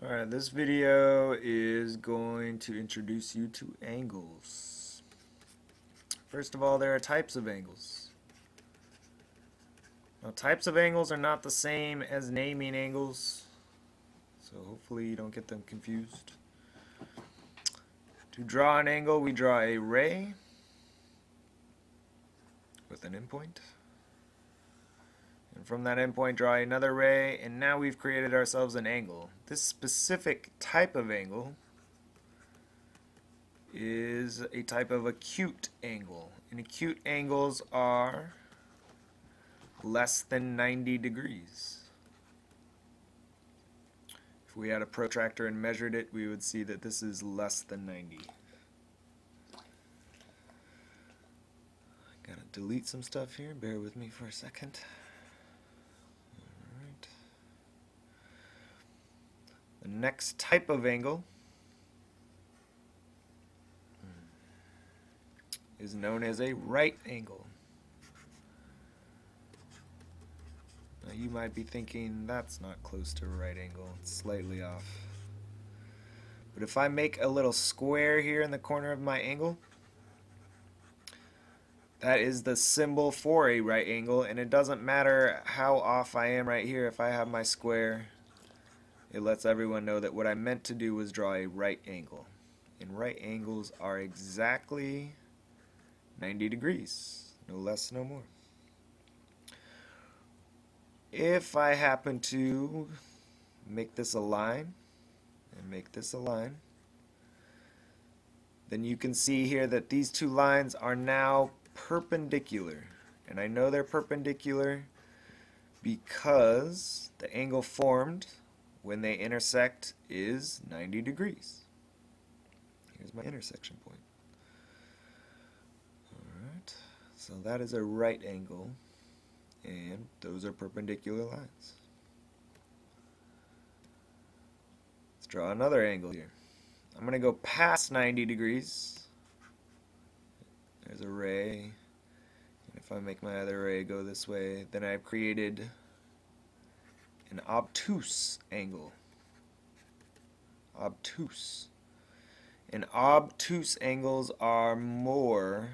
Alright, this video is going to introduce you to angles. First of all, there are types of angles. Now, types of angles are not the same as naming angles, so hopefully you don't get them confused. To draw an angle, we draw a ray with an endpoint. And from that endpoint, draw another ray, and now we've created ourselves an angle. This specific type of angle is a type of acute angle. And acute angles are less than 90 degrees. If we had a protractor and measured it, we would see that this is less than 90. Gotta delete some stuff here, bear with me for a second. Alright. The next type of angle is known as a right angle. Now you might be thinking that's not close to a right angle, it's slightly off. But if I make a little square here in the corner of my angle, that is the symbol for a right angle, and it doesn't matter how off I am right here. If I have my square, it lets everyone know that what I meant to do was draw a right angle. And right angles are exactly 90 degrees, no less, no more. If I happen to make this a line and make this a line, then you can see here that these two lines are now perpendicular. And I know they're perpendicular because the angle formed when they intersect is 90 degrees. Here's my intersection point. Alright, so that is a right angle, and those are perpendicular lines. Let's draw another angle here. I'm going to go past 90 degrees. There's a ray. And if I make my other ray go this way, then I've created an obtuse angle. Obtuse. And obtuse angles are more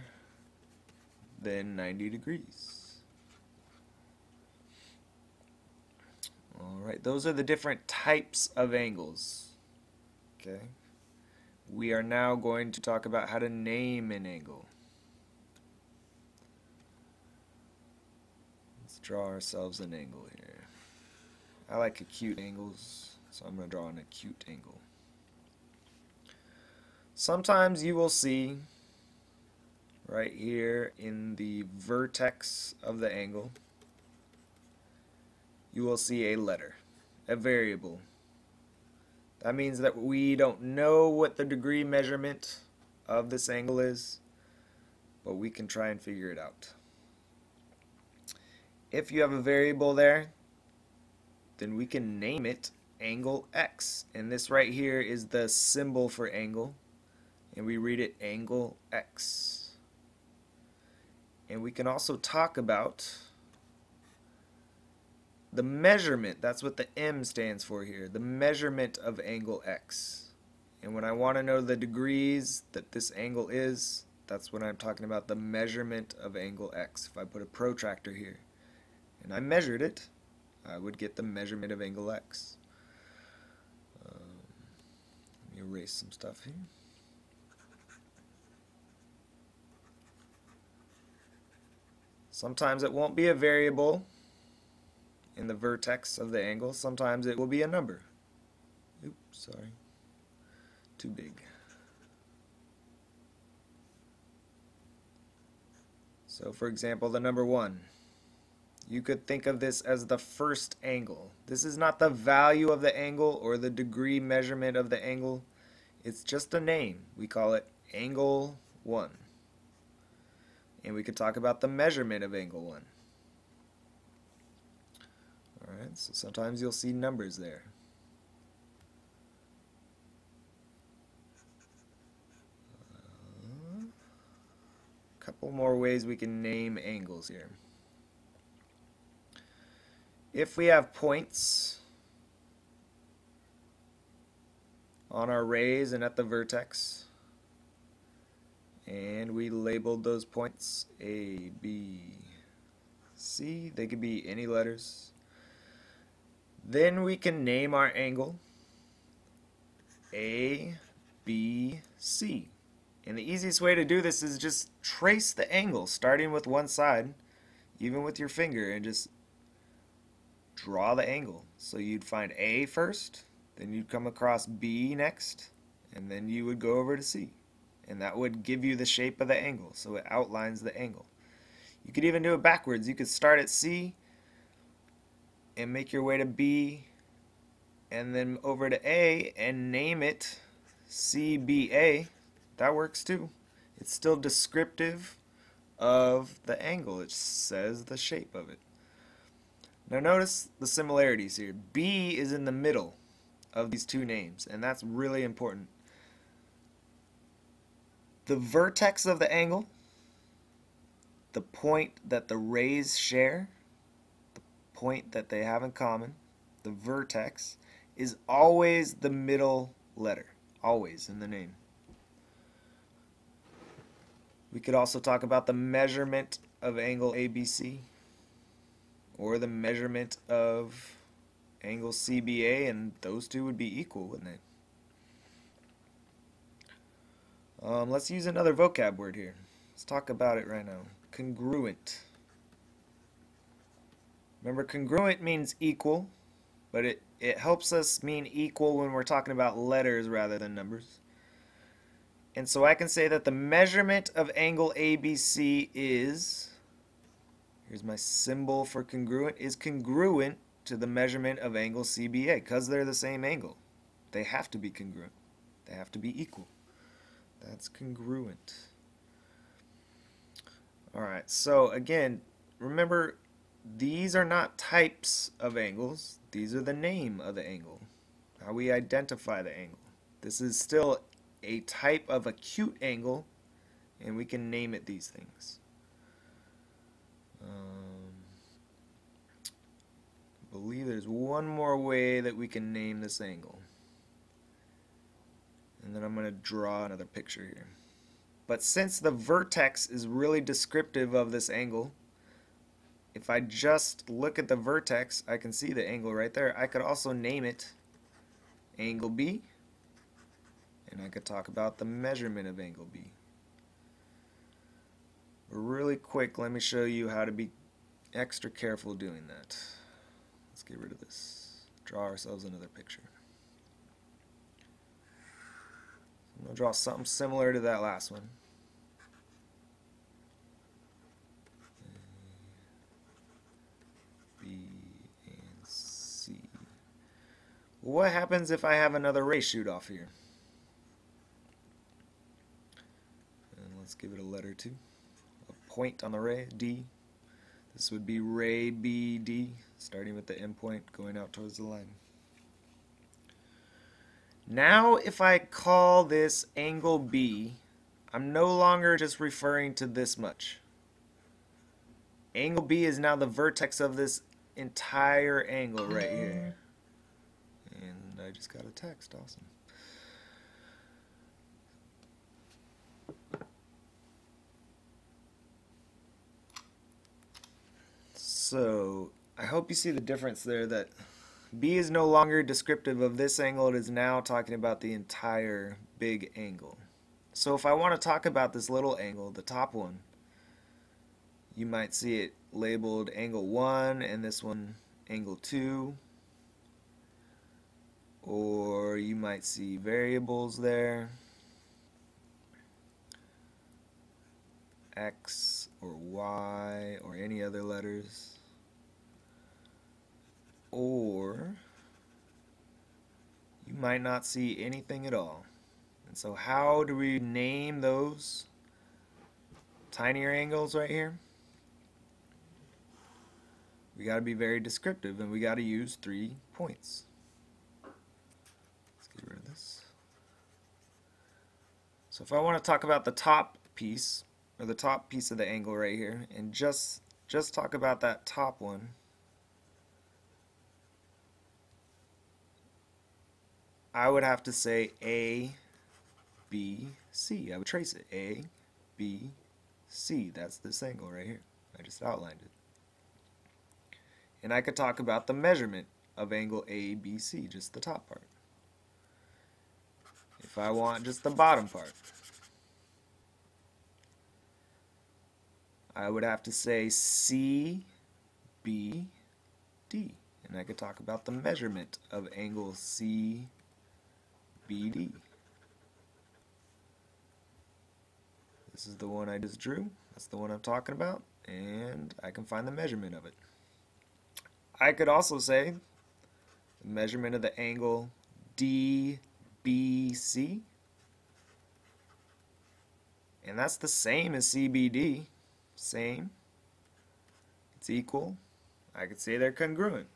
than 90 degrees. Alright, those are the different types of angles. Okay. We are now going to talk about how to name an angle. Let's draw ourselves an angle here. I like acute angles, so I'm going to draw an acute angle. Sometimes you will see right here in the vertex of the angle, you will see a letter, a variable. That means that we don't know what the degree measurement of this angle is, but we can try and figure it out. If you have a variable there, then we can name it angle x. And this right here is the symbol for angle, and we read it angle x. And we can also talk about the measurement. That's what the M stands for here, the measurement of angle x. And when I want to know the degrees that this angle is, that's when I'm talking about the measurement of angle x. If I put a protractor here and I measured it, I would get the measurement of angle x. Let me erase some stuff here. Sometimes it won't be a variable in the vertex of the angle. Sometimes it will be a number. Oops, sorry. Too big. So for example, the number 1. You could think of this as the first angle. This is not the value of the angle or the degree measurement of the angle. It's just a name. We call it angle 1. And we could talk about the measurement of angle 1. Alright, so sometimes you'll see numbers there. A couple more ways we can name angles here. If we have points on our rays and at the vertex. And we labeled those points A, B, C. They could be any letters. Then we can name our angle A, B, C. And the easiest way to do this is just trace the angle, starting with one side, even with your finger, and just draw the angle. So you'd find A first, then you'd come across B next, and then you would go over to C. And that would give you the shape of the angle, so it outlines the angle. You could even do it backwards. You could start at C and make your way to B, and then over to A and name it CBA. That works too. It's still descriptive of the angle. It says the shape of it. Now notice the similarities here. B is in the middle of these two names, and that's really important. The vertex of the angle, the point that the rays share, the point that they have in common, the vertex, is always the middle letter, always in the name. We could also talk about the measurement of angle ABC, or the measurement of angle CBA, and those two would be equal, wouldn't they? Let's use another vocab word here. Let's talk about it right now. Congruent. Remember, congruent means equal, but it helps us mean equal when we're talking about letters rather than numbers. And so I can say that the measurement of angle ABC is, here's my symbol for congruent, is congruent to the measurement of angle CBA, because they're the same angle. They have to be congruent. They have to be equal. That's congruent. Alright, so again, remember, these are not types of angles. These are the name of the angle, how we identify the angle. This is still a type of acute angle, and we can name it these things. I believe there's one more way that we can name this angle. And then I'm going to draw another picture here. But since the vertex is really descriptive of this angle, if I just look at the vertex, I can see the angle right there. I could also name it angle B, and I could talk about the measurement of angle B. Really quick, let me show you how to be extra careful doing that. Let's get rid of this. Draw ourselves another picture. I'm going to draw something similar to that last one. B and C. What happens if I have another ray shoot off here? And let's give it a letter too. A point on the ray, D. This would be ray BD, starting with the endpoint going out towards the line. Now if I call this angle B, I'm no longer just referring to this much. Angle B is now the vertex of this entire angle right here. And I just got a text, awesome. So I hope you see the difference there, that B is no longer descriptive of this angle, it is now talking about the entire big angle. So if I want to talk about this little angle, the top one, you might see it labeled angle 1 and this one angle 2, or you might see variables there, X or Y or any other letters. Or you might not see anything at all. And so how do we name those tinier angles right here? We got to be very descriptive, and we got to use 3 points. Let's get rid of this. So if I want to talk about the top piece, or the top piece of the angle right here, and just talk about that top one, I would have to say A, B, C. I would trace it. A, B, C. That's this angle right here. I just outlined it. And I could talk about the measurement of angle ABC, just the top part. If I want just the bottom part, I would have to say CBD. And I could talk about the measurement of angle CBD. This is the one I just drew. That's the one I'm talking about. And I can find the measurement of it. I could also say the measurement of the angle DBC. And that's the same as CBD. Same. It's equal. I could say they're congruent.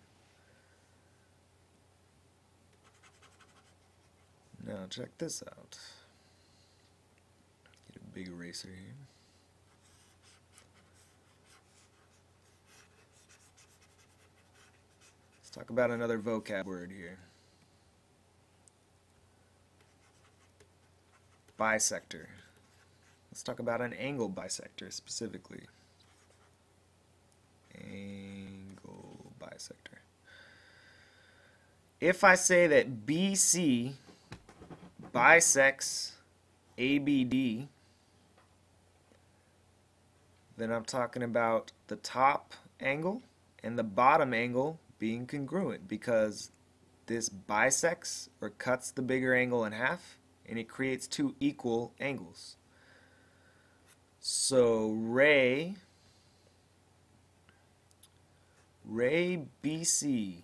Now check this out. Get a big eraser here. Let's talk about another vocab word here. Bisector. Let's talk about an angle bisector specifically. Angle bisector. If I say that BC bisects ABD, then I'm talking about the top angle and the bottom angle being congruent, because this bisects or cuts the bigger angle in half and it creates two equal angles. So ray BC,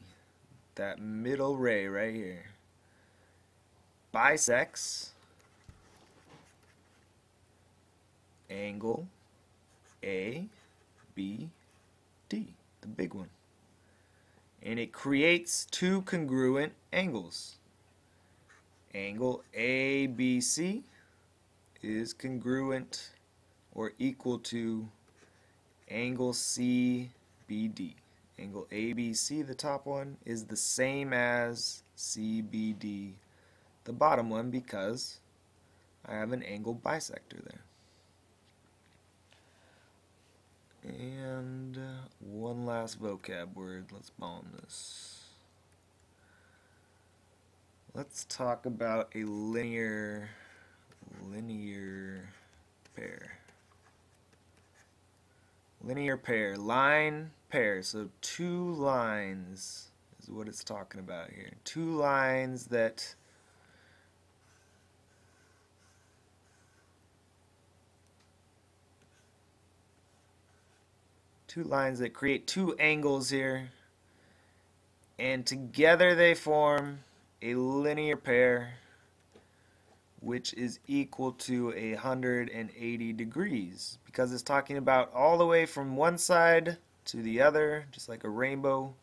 that middle ray right here, bisects angle ABD, the big one. And it creates two congruent angles. Angle ABC is congruent or equal to angle CBD. Angle ABC, the top one, is the same as CBD, the bottom one, because I have an angle bisector there. And one last vocab word. Let's bomb this. Let's talk about a linear pair. Linear pair, line pair. So two lines is what it's talking about here. Two lines that create two angles here, and together they form a linear pair which is equal to 180 degrees, because it's talking about all the way from one side to the other, just like a rainbow,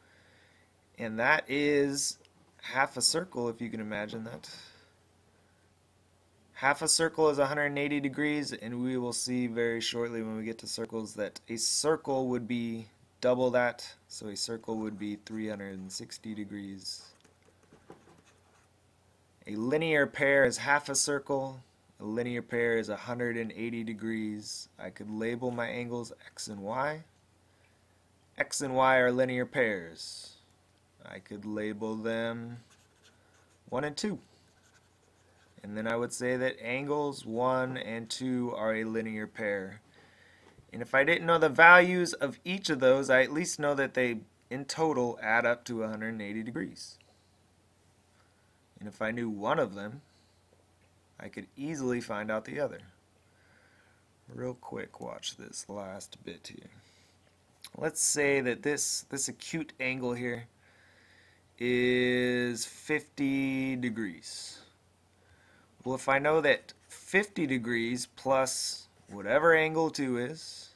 and that is half a circle, if you can imagine that. Half a circle is 180 degrees, and we will see very shortly when we get to circles that a circle would be double that, so a circle would be 360 degrees. A linear pair is half a circle. A linear pair is 180 degrees. I could label my angles X and Y. X and Y are linear pairs. I could label them 1 and 2. And then I would say that angles 1 and 2 are a linear pair. And if I didn't know the values of each of those, I at least know that they in total add up to 180 degrees. And if I knew one of them, I could easily find out the other. Real quick, watch this last bit here. Let's say that this acute angle here is 50 degrees. Well, if I know that 50 degrees plus whatever angle 2 is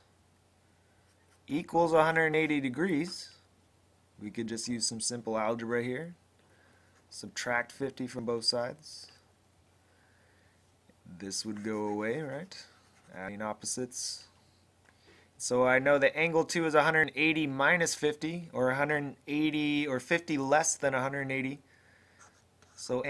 equals 180 degrees, we could just use some simple algebra here. Subtract 50 from both sides. This would go away, right? Adding opposites. So I know that angle 2 is 180 minus 50, or 180 or 50 less than 180. So